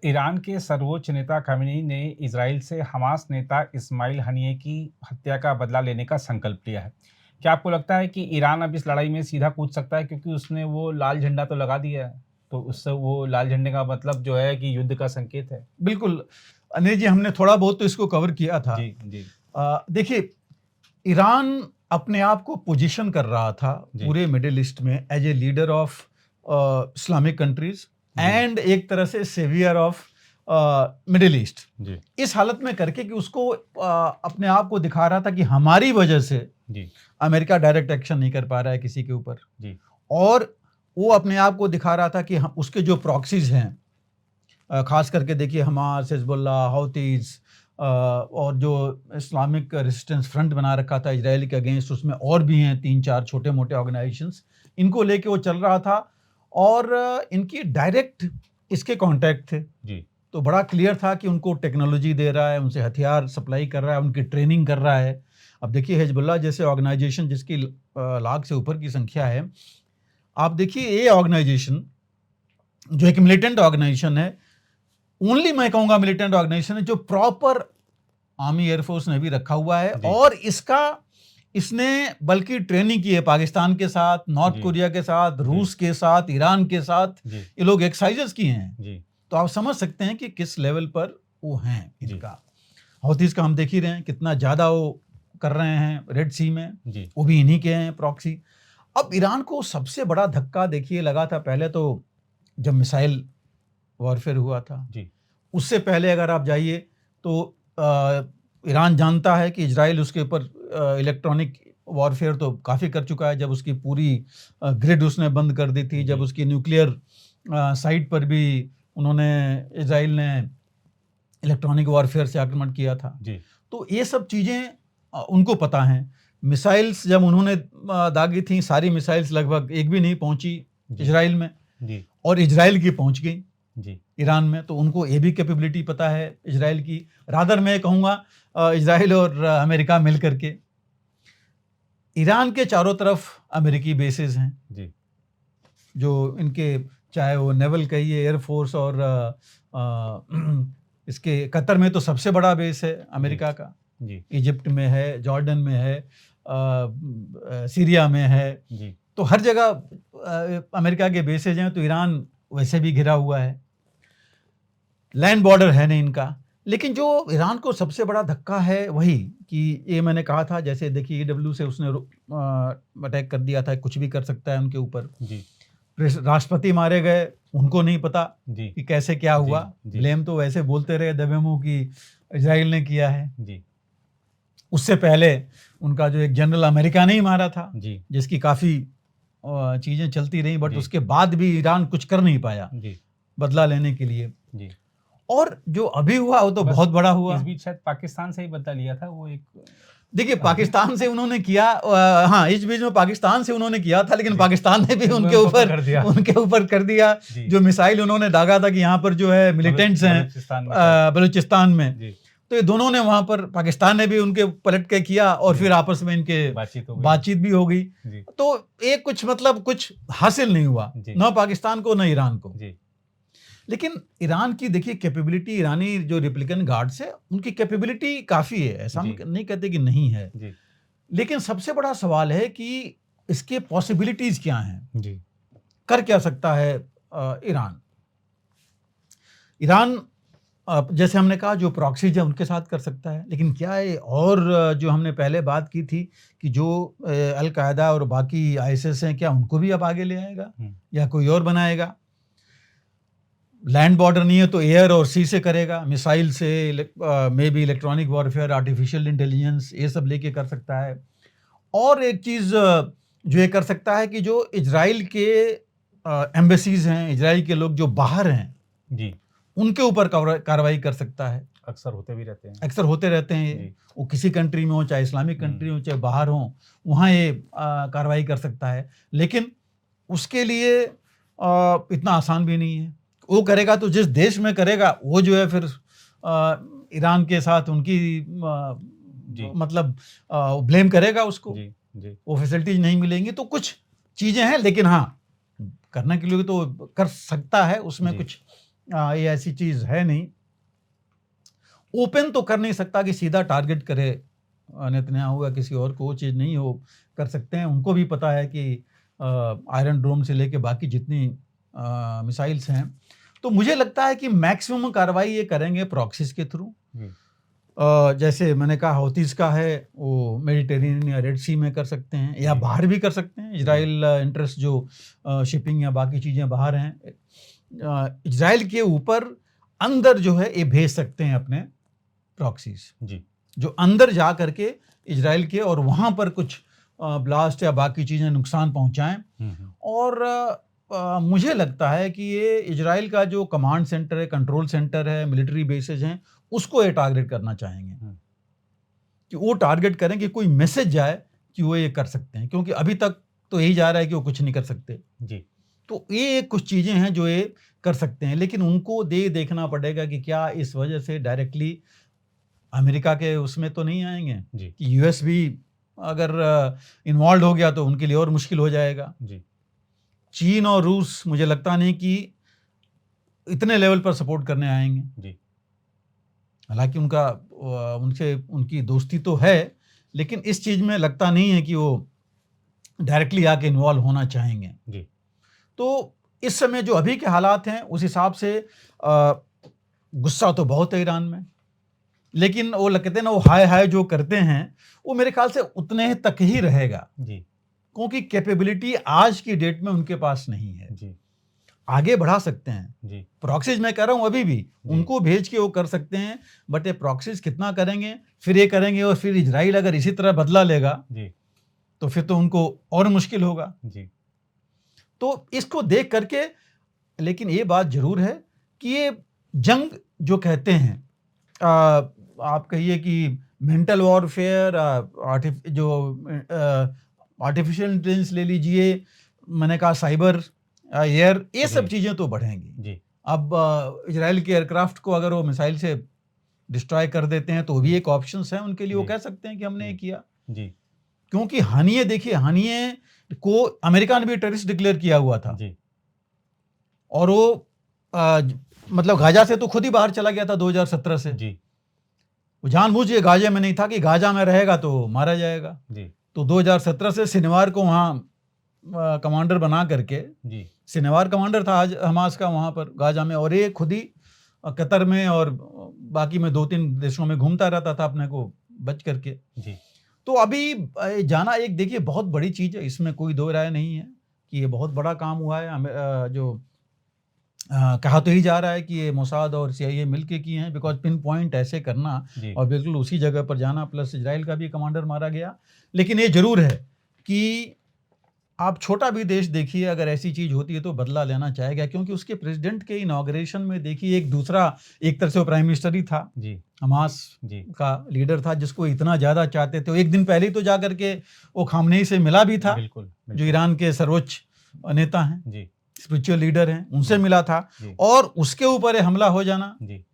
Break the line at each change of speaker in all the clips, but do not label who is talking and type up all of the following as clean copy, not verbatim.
Iran के सर्वोच्च नेता खमेनी ने इजराइल से हमास नेता इस्माइल हनिये की हत्या का बदला लेने का संकल्प लिया है। क्या आपको लगता है कि ईरान अब इस लड़ाई में सीधा कूद सकता है, क्योंकि उसने वो लाल झंडा तो लगा दिया है? तो उससे वो लाल झंडे का मतलब जो है कि युद्ध का संकेत है।
बिल्कुल अनिल जी, हमने थोड़ा बहुत तो इसको कवर किया था।
जी, जी,
देखिए, ईरान अपने आप को पोजीशन कर रहा था
जी,
पूरे मिडिल ईस्ट में as a leader of Islamic countries
जी,
एंड एक तरह से सेवियर ऑफ मिडिल ईस्ट।
जी,
इस हालत में करके कि उसको अपने आप को दिखा रहा था कि हमारी वजह से
जी,
अमेरिका डायरेक्ट एक्शन नहीं कर पा रहा है किसी के ऊपर,
जी,
और वो अपने आप को दिखा रहा था कि उसके जो प्रॉक्सीज हैं, खास करके देखिए हमास, हिजबुल्लाह, हौतीज, और जो इस्लामिक रेजिस्टेंस फ्रंट बना रखा था इजराइल के अगेंस्ट, उसमें और भी हैं 3-4 छोटे मोटे ऑर्गेनाइजेशंस, इनको लेके वो चल रहा था। और इनकी डायरेक्ट इसके कॉन्टैक्ट थे,
जी,
तो बड़ा क्लियर था कि उनको टेक्नोलॉजी दे रहा है, उनसे हथियार सप्लाई कर रहा है, उनकी ट्रेनिंग कर रहा है। अब देखिए हिजबुल्लाह जैसे ऑर्गेनाइजेशन जिसकी लाख से ऊपर की संख्या है, आप देखिए ये ऑर्गेनाइजेशन जो एक मिलिटेंट ऑर्गेनाइजेशन है, ओनली मैं कहूंगा मिलिटेंट ऑर्गेनाइजेशन है जो प्रॉपर आर्मी एयरफोर्स ने भी रखा हुआ है,
जी,
और इसने बल्कि ट्रेनिंग की है पाकिस्तान के साथ, नॉर्थ
जी,
कोरिया के साथ,
जी,
रूस के साथ, ईरान के साथ,
जी,
ये लोग एक्सरसाइजेस किए हैं।
जी,
तो आप समझ सकते हैं कि किस लेवल पर वो हैं
जी,
इनका। हौतीस का हम देख ही रहे हैं कितना ज़्यादा वो कर रहे हैं रेड सी में,
जी,
वो भी इन्हीं के हैं प्रॉक्सी। अब ईरान को सबसे बड़ा धक्का देखिए लगा था पहले तो जब मिसाइल वॉरफेयर हुआ था।
जी,
उससे पहले अगर आप जाइए तो ईरान जानता है कि इजराइल उसके ऊपर इलेक्ट्रॉनिक वॉरफेयर तो काफ़ी कर चुका है, जब उसकी पूरी ग्रिड उसने बंद कर दी थी, जब
जी,
उसकी न्यूक्लियर साइट पर भी उन्होंने इजराइल ने इलेक्ट्रॉनिक वॉरफेयर से आक्रमण किया था।
जी,
तो ये सब चीज़ें उनको पता हैं। मिसाइल्स जब उन्होंने दागी थी, सारी मिसाइल्स लगभग एक भी नहीं पहुंची
जी,
इजराइल में,
जी,
और इजराइल की पहुंच गई
जी,
ईरान में। तो उनको ये भी कैपेबिलिटी पता है इजराइल की। रादर मैं कहूँगा इजराइल और अमेरिका मिल करके, ईरान के चारों तरफ अमेरिकी बेसेस हैं,
जी,
जो इनके चाहे वो नेवल कहिए, एयरफोर्स, और इसके कतर में तो सबसे बड़ा बेस है अमेरिका का,
जी,
इजिप्ट में है, जॉर्डन में है, सीरिया में है।
जी,
तो हर जगह अमेरिका के बेसेज हैं। तो ईरान वैसे भी घिरा हुआ है, लैंड बॉर्डर है नहीं इनका। लेकिन जो ईरान को सबसे बड़ा धक्का है वही कि ये मैंने कहा था, जैसे देखिए EW से उसने अटैक कर दिया था, कुछ भी कर सकता है उनके ऊपर।
जी,
राष्ट्रपति मारे गए, उनको नहीं पता
जी,
कि कैसे क्या
जी,
हुआ।
जी,
ब्लेम तो वैसे बोलते रहे दबे मुंह की इजराइल ने किया है।
जी,
उससे पहले उनका जो एक जनरल अमेरिका ने ही मारा था,
जी,
जिसकी काफ़ी चीज़ें चलती रहीं, बट
जी,
उसके बाद भी ईरान कुछ कर नहीं पाया
जी,
बदला लेने के लिए।
जी।
और जो अभी हुआ वो तो
बस
बहुत बड़ा हुआ।
इस बीच शायद पाकिस्तान से ही बदला लिया था वो एक।
देखिए पाकिस्तान से उन्होंने किया, हाँ इस बीच में पाकिस्तान से उन्होंने किया था, लेकिन
जी,
पाकिस्तान ने भी
फिर
उनके ऊपर कर दिया।
जी,
जो मिसाइल उन्होंने दागा था कि यहाँ पर जो है मिलिटेंट्स हैं
बलूचिस्तान में शायद।
बलूचिस्तान में,
जी,
तो ये दोनों ने वहाँ पर, पाकिस्तान ने भी उनके पलट के किया, और
जी,
फिर आपस में इनके
बातचीत हो गई।
बातचीत भी हो गई।
जी,
तो एक कुछ मतलब कुछ हासिल नहीं हुआ,
जी,
न पाकिस्तान को न ईरान को।
जी,
लेकिन ईरान की देखिए कैपेबिलिटी, ईरानी जो रिपब्लिकन गार्ड्स है उनकी कैपेबिलिटी काफ़ी है, ऐसा हम
जी,
नहीं कहते कि नहीं है।
जी,
लेकिन सबसे बड़ा सवाल है कि इसके पॉसिबिलिटीज़ क्या हैं,
जी,
कर क्या सकता है ईरान। ईरान जैसे हमने कहा जो प्रॉक्सीज है उनके साथ कर सकता है, लेकिन क्या है, और जो हमने पहले बात की थी कि जो अलकायदा और बाकी ISIS हैं, क्या उनको भी अब आगे ले आएगा या कोई और बनाएगा। लैंड बॉर्डर नहीं है तो एयर और सी से करेगा, मिसाइल से, may be electronic warfare, artificial intelligence, ये सब लेके कर सकता है। और एक चीज़ जो ये कर सकता है कि जो इजराइल के एम्बेसीज हैं, इजराइल के लोग जो बाहर हैं,
जी,
उनके ऊपर कार्रवाई कर सकता है।
अक्सर होते भी रहते हैं।
अक्सर होते रहते हैं,
जी,
वो किसी कंट्री में हो, चाहे इस्लामिक कंट्री हो, चाहे बाहर हो, वहाँ ये कार्रवाई कर सकता है। लेकिन उसके लिए इतना आसान भी नहीं है। वो करेगा तो जिस देश में करेगा वो जो है फिर ईरान के साथ उनकी
जी,
मतलब ब्लेम करेगा उसको,
जी, जी,
वो फैसिलिटीज नहीं मिलेंगी। तो कुछ चीज़ें हैं, लेकिन हाँ करने के लिए तो कर सकता है, उसमें
जी,
कुछ ये ऐसी चीज़ है नहीं। ओपन तो कर नहीं सकता कि सीधा टारगेट करे नेतन्याहू या किसी और को, वो चीज़ नहीं हो कर सकते हैं। उनको भी पता है कि आयरन डोम से लेके बाकी जितनी मिसाइल्स हैं, तो मुझे लगता है कि मैक्सिमम कार्रवाई ये करेंगे प्रॉक्सीज के थ्रू। जैसे मैंने कहा हौतीज़ का है, वो मेडिटेरेनियन या रेड सी में कर सकते हैं, या बाहर भी कर सकते हैं। इजराइल इंटरेस्ट जो शिपिंग या बाकी चीज़ें बाहर हैं, इजराइल के ऊपर अंदर जो है ये भेज सकते हैं अपने प्रॉक्सीज, जो अंदर जा करके इजराइल के और वहाँ पर कुछ ब्लास्ट या बाकी चीज़ें नुकसान पहुँचाएं। और मुझे लगता है कि ये इजराइल का जो कमांड सेंटर है, कंट्रोल सेंटर है, मिलिट्री बेसेस हैं, उसको ये टारगेट करना चाहेंगे कि वो टारगेट करें कि कोई मैसेज जाए कि वो ये कर सकते हैं, क्योंकि अभी तक तो यही जा रहा है कि वो कुछ नहीं कर सकते जी। तो ये कुछ चीज़ें हैं जो ये कर सकते हैं, लेकिन उनको देखना पड़ेगा कि क्या इस वजह से डायरेक्टली अमेरिका के उसमें तो नहीं आएंगे जी। कि यूएस भी अगर इन्वॉल्व हो गया तो उनके लिए और मुश्किल हो जाएगा जी। चीन और रूस मुझे लगता नहीं कि इतने लेवल पर सपोर्ट करने आएंगे जी। हालांकि उनकी दोस्ती तो है, लेकिन इस चीज़ में लगता नहीं है कि वो डायरेक्टली आके इन्वॉल्व होना चाहेंगे जी। तो इस समय जो अभी के हालात हैं उस हिसाब से गुस्सा तो बहुत है ईरान में, लेकिन वो कहते हैं ना, वो हाय जो करते हैं वो मेरे ख्याल से उतने तक ही रहेगा जी, क्योंकि कैपेबिलिटी आज की डेट में उनके पास नहीं है जी। आगे बढ़ा सकते हैं जी, प्रॉक्सीज मैं कह रहा हूँ अभी भी उनको भेज के वो कर सकते हैं, बट ये प्रॉक्सीज कितना करेंगे, फिर ये करेंगे और फिर इजराइल अगर इसी तरह बदला लेगा जी, तो फिर तो उनको और मुश्किल होगा जी। तो इसको देख करके, लेकिन ये बात जरूर है कि ये जंग जो कहते हैं, आप कहिए कि मेंटल वॉरफेयर, आर्टिफिशियल इंटेलिजेंस ले लीजिए, मैंने कहा साइबर, एयर, ये सब चीज़ें तो बढ़ेंगी जी। अब इजराइल के एयरक्राफ्ट को अगर वो मिसाइल से डिस्ट्रॉय कर देते हैं तो भी एक ऑप्शन है उनके लिए, वो कह सकते हैं कि हमने ये किया जी। क्योंकि हानिये देखिए, हानिये को अमेरिका ने भी टेररिस्ट डिक्लेयर किया हुआ था जी। और वो मतलब गाजा से तो खुद ही बाहर चला गया था 2017 से जी। वो जानबूझ के गाजे में नहीं था कि गाजा में रहेगा तो मारा जाएगा जी। तो 2017 से शनिवार को वहाँ कमांडर बना करके जी, शनिवार कमांडर था आज हमास का वहाँ पर गाजा में, और ये खुद ही कतर में और बाकी में 2-3 देशों में घूमता रहता था अपने को बच करके जी। तो अभी जाना एक देखिए बहुत बड़ी चीज़ है, इसमें कोई दो राय नहीं है कि ये बहुत बड़ा काम हुआ है। जो कहा तो ही जा रहा है कि ये मोसाद और CIA मिलके किए हैं, बिकॉज पिन पॉइंट ऐसे करना और बिल्कुल उसी जगह पर जाना, प्लस इजराइल का भी कमांडर मारा गया। लेकिन ये जरूर है कि आप छोटा भी देश देखिए, अगर ऐसी चीज़ होती है तो बदला लेना चाहेगा, क्योंकि उसके प्रेसिडेंट के इनॉग्रेशन में देखिए एक तरह से वो प्राइम मिनिस्टर ही था जी, हमास जी का लीडर था, जिसको इतना ज़्यादा चाहते थे। एक दिन पहले ही तो जा करके वो खामनेई से मिला भी था, बिल्कुल। जो ईरान के सर्वोच्च नेता हैं जी, स्पिरिचुअल लीडर हैं, उनसे मिला था, और उसके ऊपर हमला हो जाना जी,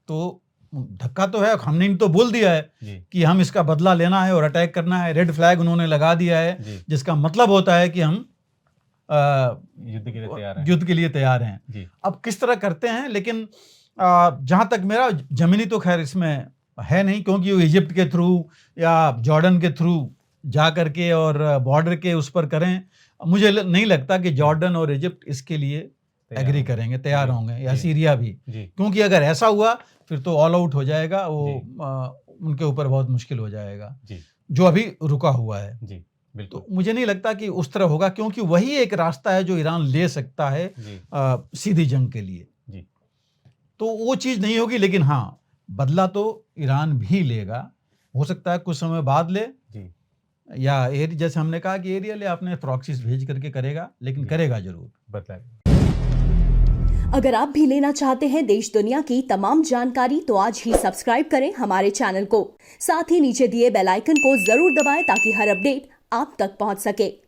तो धक्का तो है। हमने तो बोल दिया है कि हम इसका बदला लेना है और अटैक करना है, रेड फ्लैग उन्होंने लगा दिया है, जिसका मतलब होता है कि हम युद्ध के लिए तैयार हैं जी। अब किस तरह करते हैं, लेकिन जहां तक मेरा जमीनी तो खैर इसमें है नहीं, क्योंकि वो इजिप्ट के थ्रू या जॉर्डन के थ्रू जा करके और बॉर्डर के उस पर करें, मुझे नहीं लगता कि जॉर्डन और इजिप्ट इसके लिए एग्री करेंगे, तैयार होंगे, या सीरिया भी, क्योंकि अगर ऐसा हुआ फिर तो ऑल आउट हो जाएगा वो, उनके ऊपर बहुत मुश्किल हो जाएगा जी, जो अभी रुका हुआ है जी, बिल्कुल। तो मुझे नहीं लगता कि उस तरह होगा, क्योंकि वही एक रास्ता है जो ईरान ले सकता है सीधी जंग के लिए जी। तो वो चीज़ नहीं होगी, लेकिन हाँ बदला तो ईरान भी लेगा, हो सकता है कुछ समय बाद ले जी, या जैसे हमने कहा कि एरिया ले अपने प्रॉक्सीज भेज करके करेगा, लेकिन करेगा जरूर बदला।
अगर आप भी लेना चाहते हैं देश दुनिया की तमाम जानकारी, तो आज ही सब्सक्राइब करें हमारे चैनल को, साथ ही नीचे दिए बेल आइकन को जरूर दबाएं ताकि हर अपडेट आप तक पहुंच सके।